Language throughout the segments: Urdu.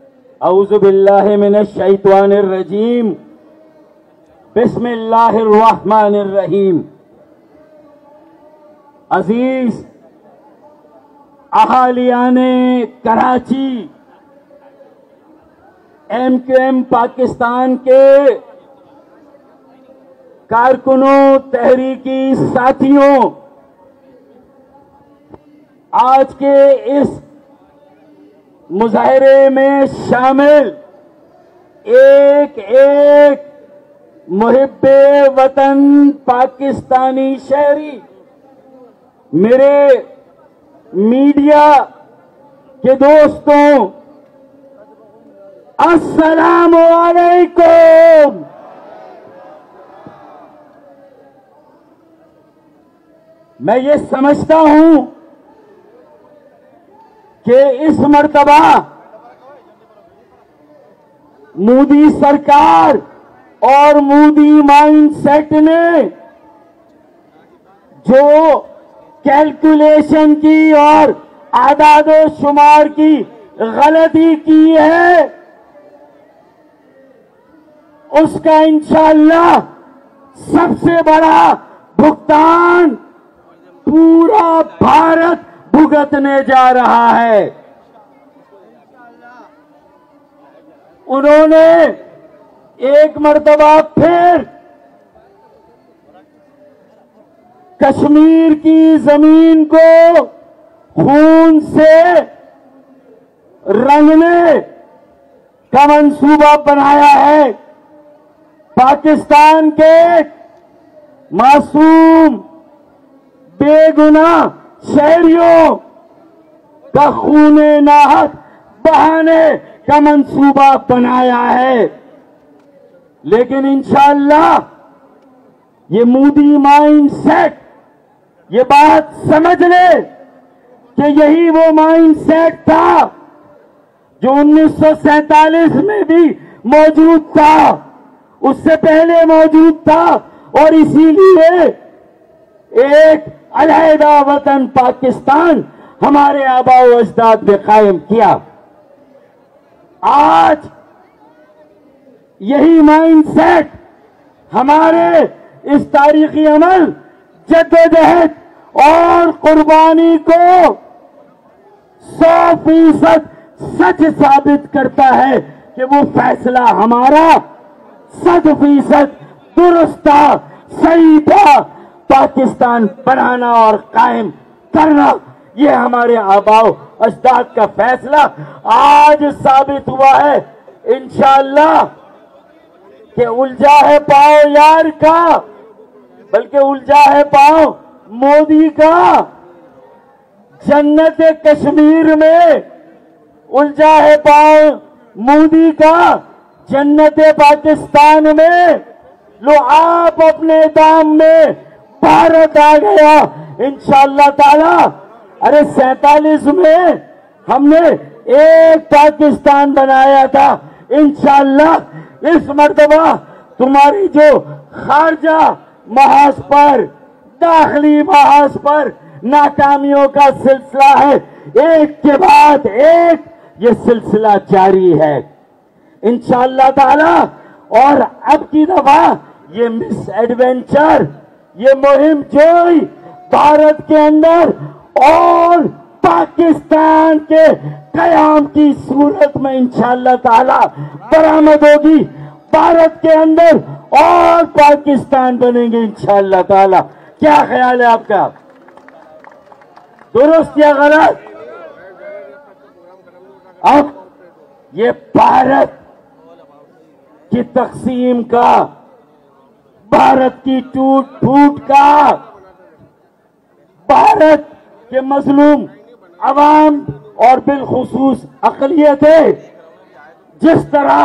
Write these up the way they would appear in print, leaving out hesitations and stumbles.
اعوذ باللہ من الشیطان الرجیم بسم اللہ الرحمن الرحیم. عزیز اہالیان Karachi, M Q M Pakistan کے کارکنوں، تحریکی ساتھیوں، آج کے اس مظاہرے میں شامل ایک محب وطن پاکستانی شہری، میرے میڈیا کے دوستوں، السلام علیکم. میں یہ سمجھتا ہوں کہ اس مرتبہ مودی سرکار اور مودی مائنڈ سیٹ نے جو کیلکولیشن کی اور اعداد و شمار کی غلطی کی ہے، اس کا انشاءاللہ سب سے بڑا بھگتان پورا بھارت بھگتنے جا رہا ہے. انہوں نے ایک مرتبہ پھر کشمیر کی زمین کو خون سے رنگنے کا منصوبہ بنایا ہے. پاکستان کے معصوم بے گناہ شہریوں کا خون ناحق بہانے کا منصوبہ بنایا ہے. لیکن انشاءاللہ یہ مودی مائنڈ سیٹ یہ بات سمجھ لے کہ یہی وہ مائنڈ سیٹ تھا جو 1947 میں بھی موجود تھا، اس سے پہلے موجود تھا، اور اسی لیے ایک علیحدہ وطن پاکستان ہمارے آباء و اجداد نے قائم کیا. آج یہی مائنڈ سیٹ ہمارے اس تاریخی عمل، جدوجہد اور قربانی کو 100% سچ ثابت کرتا ہے کہ وہ فیصلہ ہمارا 100% درست تھا، صحیح تھا. پاکستان بنانا اور قائم کرنا یہ ہمارے آباء و اجداد کا فیصلہ آج ثابت ہوا ہے. انشاءاللہ کہ الجھا ہے پاؤں یار کا، بلکہ الجھا ہے پاؤں مودی کا. جنت کشمیر میں الجھا ہے پاؤں مودی کا، جنت پاکستان میں لو آپ اپنے دام میں بھارت آ گیا انشاءاللہ تعالی. ارے 47 میں ہم نے ایک پاکستان بنایا تھا. انشاءاللہ اس مرتبہ تمہاری جو خارجہ محاذ پر، داخلی محاذ پر ناکامیوں کا سلسلہ ہے، ایک کے بعد ایک یہ سلسلہ جاری ہے انشاءاللہ تعالی. اور اب کی دفعہ یہ مس ایڈونچر، یہ مہم جوئی بھارت کے اندر اور پاکستان کے قیام کی صورت میں انشاءاللہ تعالی برآمد ہوگی. بھارت کے اندر اور پاکستان بنیں گے انشاءاللہ تعالی. کیا خیال ہے آپ کا؟ درست یا غلط؟ اب یہ بھارت کی تقسیم کا، بھارت کی ٹوٹ پھوٹ کا، بھارت کے مظلوم عوام اور بالخصوص اقلیتیں جس طرح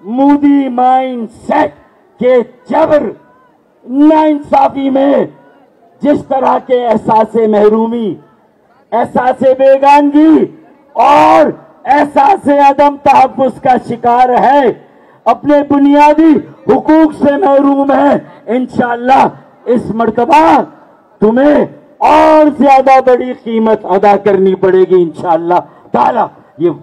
مودی مائنڈ سیٹ کے جبر، ناانصافی میں جس طرح کے احساس محرومی، احساس بیگانگی اور احساس عدم تحفظ کا شکار ہے، اپنے بنیادی حقوق سے محروم ہے، انشاءاللہ اس مرتبہ تمہیں اور زیادہ بڑی قیمت ادا کرنی پڑے گی انشاءاللہ تعالی. یہ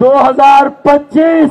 2025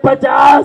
50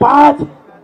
5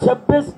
26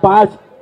5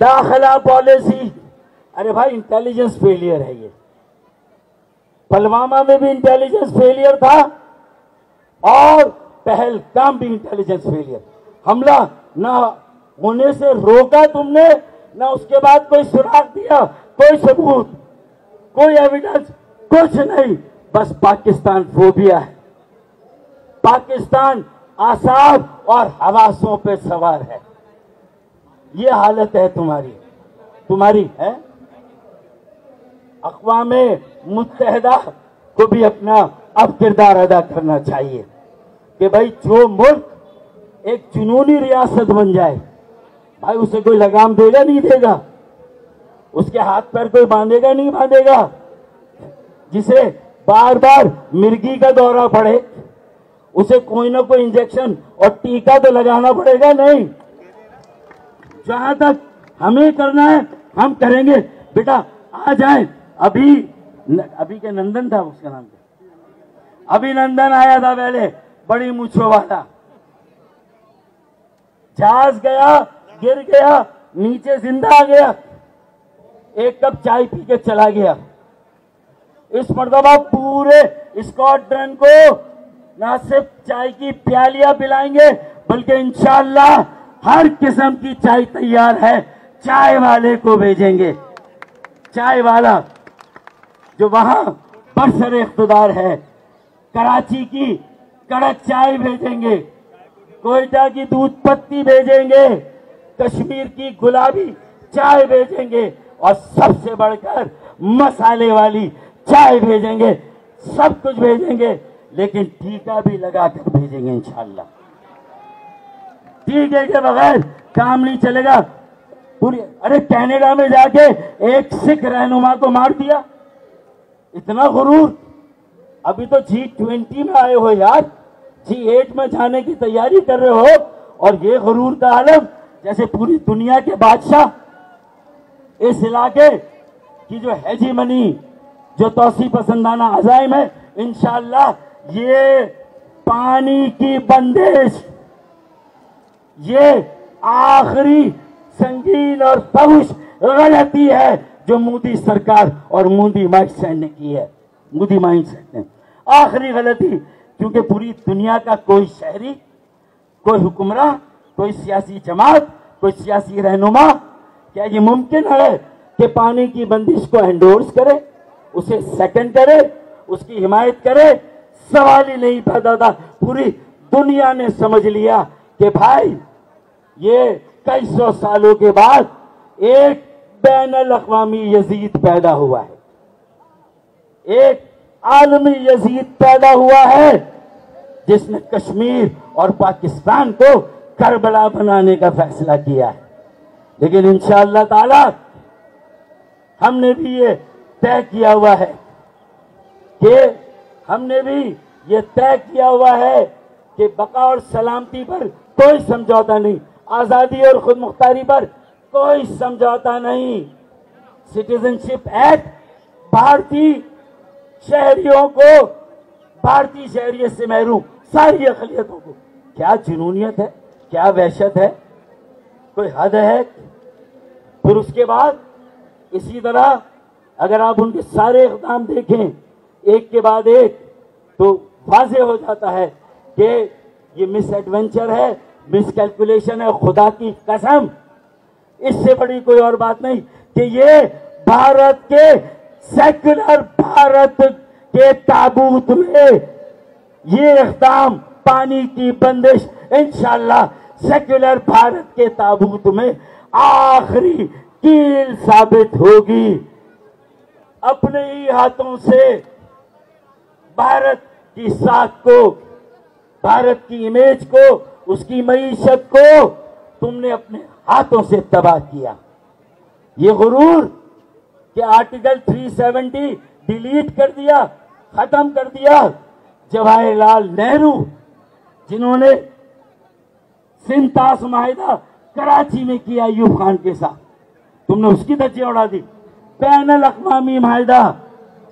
داخلہ پالیسی. ارے بھائی انٹیلیجنس فیلئر ہے یہ. پلوامہ میں بھی انٹیلیجنس فیلئر تھا اور پہلگام بھی انٹیلیجنس فیلئر. حملہ نہ ہونے سے روکا تم نے، نہ اس کے بعد کوئی سراغ دیا، کوئی ثبوت، کوئی ایویڈنس، کچھ نہیں. بس پاکستان فوبیا ہے. پاکستان اعصاب اور حواسوں پہ سوار ہے. یہ حالت ہے تمہاری ہے. اقوام متحدہ کو بھی اپنا اب کردار ادا کرنا چاہیے کہ بھائی جو ملک ایک جنونی ریاست بن جائے، بھائی اسے کوئی لگام دے گا نہیں دے گا، اس کے ہاتھ پیر کوئی باندھے گا نہیں باندھے گا. جسے بار بار مرگی کا دورہ پڑے اسے کوئی نہ کوئی انجیکشن اور ٹیکا تو لگانا پڑے گا نہیں. جہاں تک ہمیں کرنا ہے ہم کریں گے. بیٹا آ جائیں. ابھی کے نندن تھا اس کا نام کیا، ابھی نندن آیا تھا پہلے، بڑی مچھوں والا. جہاز گیا، گر گیا، نیچے زندہ آ گیا، ایک کپ چائے پی کے چلا گیا. اس مرتبہ پورے اسکواڈرن کو نہ صرف چائے کی پیالیاں پلائیں گے بلکہ انشاءاللہ ہر قسم کی چائے تیار ہے. چائے والے کو بھیجیں گے. چائے والا جو وہاں برسر اقتدار ہے، کراچی کی کڑک چائے بھیجیں گے، کوئٹہ کی دودھ پتی بھیجیں گے، کشمیر کی گلابی چائے بھیجیں گے، اور سب سے بڑھ کر مسالے والی چائے بھیجیں گے. سب کچھ بھیجیں گے لیکن ٹیکا بھی لگا کر بھیجیں گے انشاءاللہ. ٹیکے کے بغیر کام نہیں چلے گا. ارے کینیڈا میں جا کے ایک سکھ رہنما کو مار دیا. اتنا غرور. ابھی تو G20 میں آئے ہو یار، G8 میں جانے کی تیاری کر رہے ہو، اور یہ غرور کا عالم جیسے پوری دنیا کے بادشاہ. اس علاقے کی جو ہیجیمنی، جو توسیع پسندانہ عزائم ہے، انشاءاللہ یہ پانی کی بندش، یہ آخری سنگین اور فحش غلطی ہے جو مودی سرکار اور مودی مائنڈ سیٹ نے کی ہے. مودی مائنڈ سیٹ نے آخری غلطی، کیونکہ پوری دنیا کا کوئی شہری، کوئی حکمراں، کوئی سیاسی جماعت، کوئی سیاسی رہنما، کیا یہ ممکن ہے کہ پانی کی بندش کو انڈورس کرے، اسے سیکنڈ کرے، اس کی حمایت کرے؟ سوال ہی نہیں پیدا تھا. پوری دنیا نے سمجھ لیا کہ بھائی یہ کئی سو سالوں کے بعد ایک بین الاقوامی یزید پیدا ہوا ہے، ایک عالمی یزید پیدا ہوا ہے جس نے کشمیر اور پاکستان کو کربلا بنانے کا فیصلہ کیا ہے. لیکن انشاءاللہ تعالی ہم نے بھی یہ طے کیا ہوا ہے کہ بقا اور سلامتی پر کوئی سمجھوتا نہیں، آزادی اور خود مختاری پر کوئی سمجھوتا نہیں. سٹیزنشپ ایکٹ بھارتی شہریوں کو، بھارتی شہریت سے محروم ساری اقلیتوں کو. کیا جنونیت ہے، کیا وحشت ہے، کوئی حد ہے؟ پھر اس کے بعد اسی طرح اگر آپ ان کے سارے اقدام دیکھیں ایک کے بعد ایک تو واضح ہو جاتا ہے کہ یہ مس ایڈونچر ہے، مس کیلکولیشن ہے. خدا کی قسم اس سے بڑی کوئی اور بات نہیں کہ یہ بھارت کے سیکولر بھارت کے تابوت میں یہ اقدام، پانی کی بندش، انشاءاللہ سیکولر بھارت کے تابوت میں آخری کیل ثابت ہوگی. اپنے ہی ہاتھوں سے بھارت کی ساکھ کو، بھارت کی امیج کو، اس کی معیشت کو تم نے اپنے ہاتھوں سے تباہ کیا. یہ غرور کہ آرٹیکل 370 ڈیلیٹ کر دیا، ختم کر دیا. جواہر لال نہرو جنہوں نے سنتاس معاہدہ کراچی میں کیا ایوب خان کے ساتھ، تم نے اس کی دھجیاں اڑا دی. بین الاقوامی معاہدہ،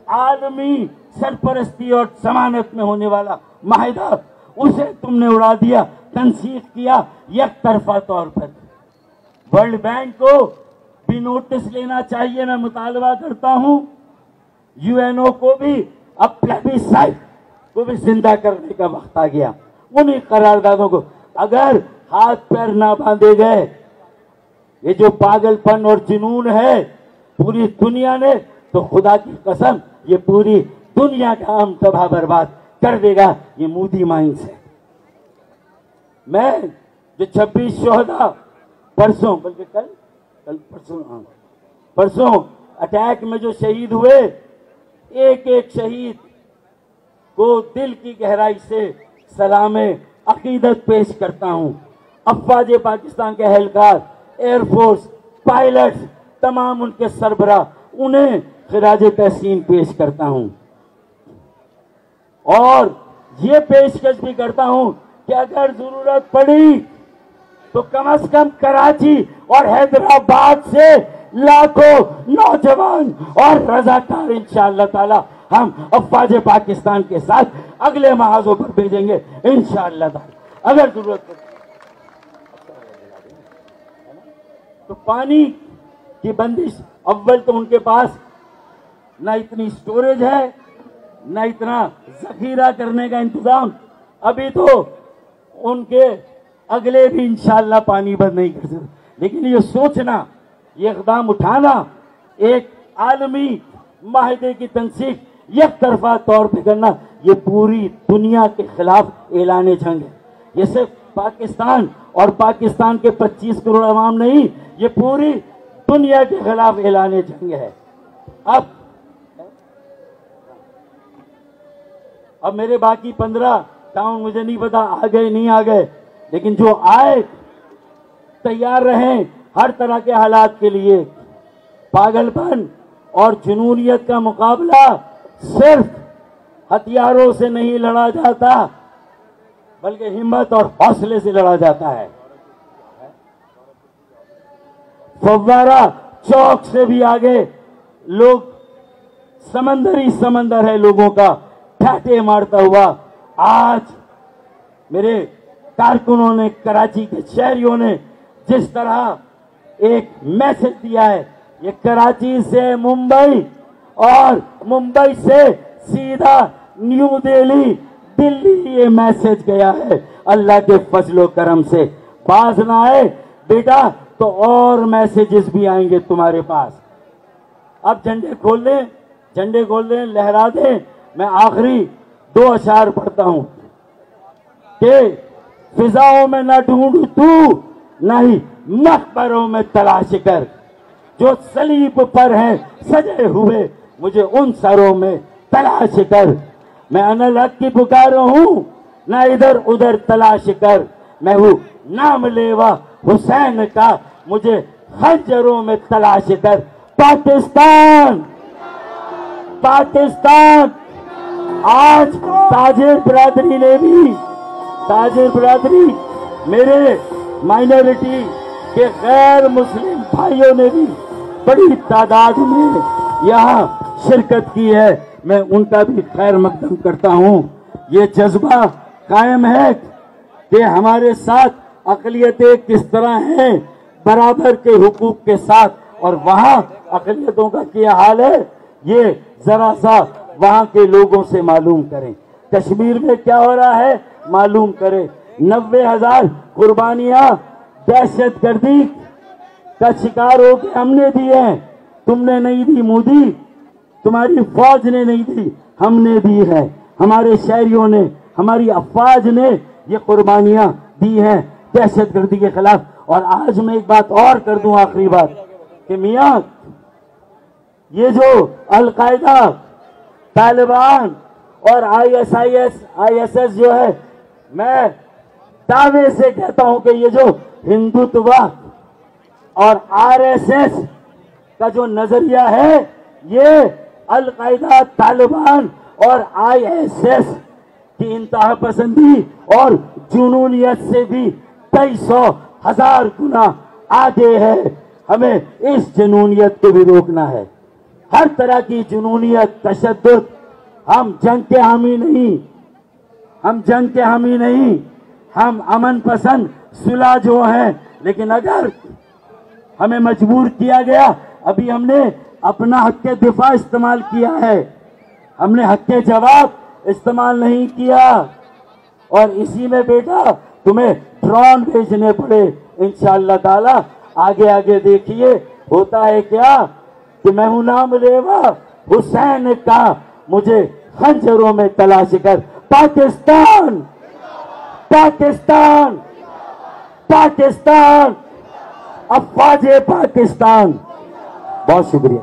عالمی سرپرستی اور ضمانت میں ہونے والا معاہدہ، اسے تم نے اڑا دیا، تنسیخ کیا یک طرفہ طور پر. ورلڈ بینک کو بھی نوٹس لینا چاہیے. میں مطالبہ کرتا ہوں UNO کو بھی اب پلیبیسائٹ کو بھی زندہ کرنے کا وقت آ گیا. انہیں قراردادوں کو اگر ہاتھ پیر نہ باندھے گئے, یہ جو پاگل پن اور جنون ہے پوری دنیا نے, تو خدا کی قسم یہ پوری دنیا کا ہم تباہ برباد کر دے گا. یہ مودی مائنڈ سے. میں جو 26 شہداء پرسوں, بلکہ کل پرسوں اٹیک میں جو شہید ہوئے, ایک ایک شہید کو دل کی گہرائی سے سلام عقیدت پیش کرتا ہوں. افواج پاکستان کے اہلکار, ایئر فورس, پائلٹس, تمام ان کے سربراہ, انہیں خراج تحسین پیش کرتا ہوں. اور یہ پیشکش بھی کرتا ہوں کہ اگر ضرورت پڑی تو کم از کم کراچی اور حیدرآباد سے لاکھوں نوجوان اور رضاکار انشاءاللہ تعالی ہم افواج پاکستان کے ساتھ اگلے محاذوں پر بھیجیں گے انشاءاللہ تعالی اگر ضرورت پڑی. تو پانی کی بندش, اول تو ان کے پاس نہ اتنی سٹوریج ہے, نہ اتنا ذخیرہ کرنے کا انتظام. ابھی تو ان کے اگلے بھی انشاءاللہ پانی بند نہیں کر سکتے. لیکن یہ سوچنا, یہ اقدام اٹھانا, ایک عالمی معاہدے کی تنسیق یک طرفہ طور پہ کرنا, یہ پوری دنیا کے خلاف اعلان جنگ ہے. یہ صرف پاکستان اور پاکستان کے 25 کروڑ عوام نہیں, یہ پوری دنیا کے خلاف اعلان جنگ ہے. اب میرے باقی 15 ٹاؤن مجھے نہیں پتا آ گئے نہیں آ گئے, لیکن جو آئے تیار رہیں ہر طرح کے حالات کے لیے. پاگل پن اور جنونیت کا مقابلہ صرف ہتھیاروں سے نہیں لڑا جاتا, بلکہ ہمت اور حوصلے سے لڑا جاتا ہے. فوارہ چوک سے بھی آگے لوگ, سمندر ہے لوگوں کا ٹھاٹے مارتا ہوا. آج میرے کارکنوں نے, کراچی کے شہریوں نے جس طرح ایک میسج دیا ہے, یہ کراچی سے ممبئی اور ممبئی سے سیدھا نیو دہلی, دلی یہ میسج گیا ہے. اللہ کے فضل و کرم سے باز نہ آئے بیٹا تو اور میسیجز بھی آئیں گے تمہارے پاس. اب جھنڈے کھول دیں, لہرا دیں. میں آخری 2 اشعار پڑھتا ہوں کہ فضاؤں میں نہ ڈھونڈ تو, نہ ہی مقبروں میں تلاش کر, جو صلیب پر ہیں سجے ہوئے مجھے ان سروں میں تلاش کر. میں انالحق کی پکاروں ہوں, نہ ادھر ادھر تلاش کر. میں ہوں نام لیوا حسین کا, مجھے خنجروں میں تلاش کر. پاکستان آج تاجر برادری میرے مائنورٹی کے غیر مسلم بھائیوں نے بھی بڑی تعداد میں یہاں شرکت کی ہے. میں ان کا بھی خیر مقدم کرتا ہوں. یہ جذبہ قائم ہے کہ ہمارے ساتھ اقلیتیں کس طرح ہیں برابر کے حقوق کے ساتھ, اور وہاں اقلیتوں کا کیا حال ہے یہ ذرا سا وہاں کے لوگوں سے معلوم کریں. کشمیر میں کیا ہو رہا ہے معلوم کریں. 90,000 قربانیاں دہشت گردی کا شکار ہو کے ہم نے دی ہیں, تم نے نہیں دی مودی, تمہاری فوج نے نہیں دی, ہم نے دی ہے. ہمارے شہریوں نے, ہماری افواج نے یہ قربانیاں دی ہیں دہشت گردی کے خلاف. اور آج میں ایک بات اور کر دوں, آخری بات, کہ میاں یہ جو القاعدہ, طالبان اور ISIS جو ہے, میں دعوے سے کہتا ہوں کہ یہ جو ہندوتوا اور RSS کا جو نظریہ ہے, یہ القاعدہ, طالبان اور ISIS کی انتہا پسندی اور جنونیت سے بھی 200,000 گنا آگے ہے. ہمیں اس جنونیت کو بھی روکنا ہے. ہر طرح کی جنونیت, تشدد, ہم جنگ کے حامی نہیں, ہم امن پسند صلح جو ہیں. لیکن ہمیں مجبور کیا گیا. ابھی ہم نے اپنا حق دفاع استعمال کیا ہے, ہم نے حق جواب استعمال نہیں کیا. اور اسی میں بیٹا تمہیں ڈرون بھیجنے پڑے انشاءاللہ تعالی. آگے آگے دیکھیے ہوتا ہے کیا کہ میں ہوں نام لیوا حسین کا, مجھے خنجروں میں تلاش کر. پاکستان پاکستان پاکستان, افواج پاکستان. بہت شکریہ.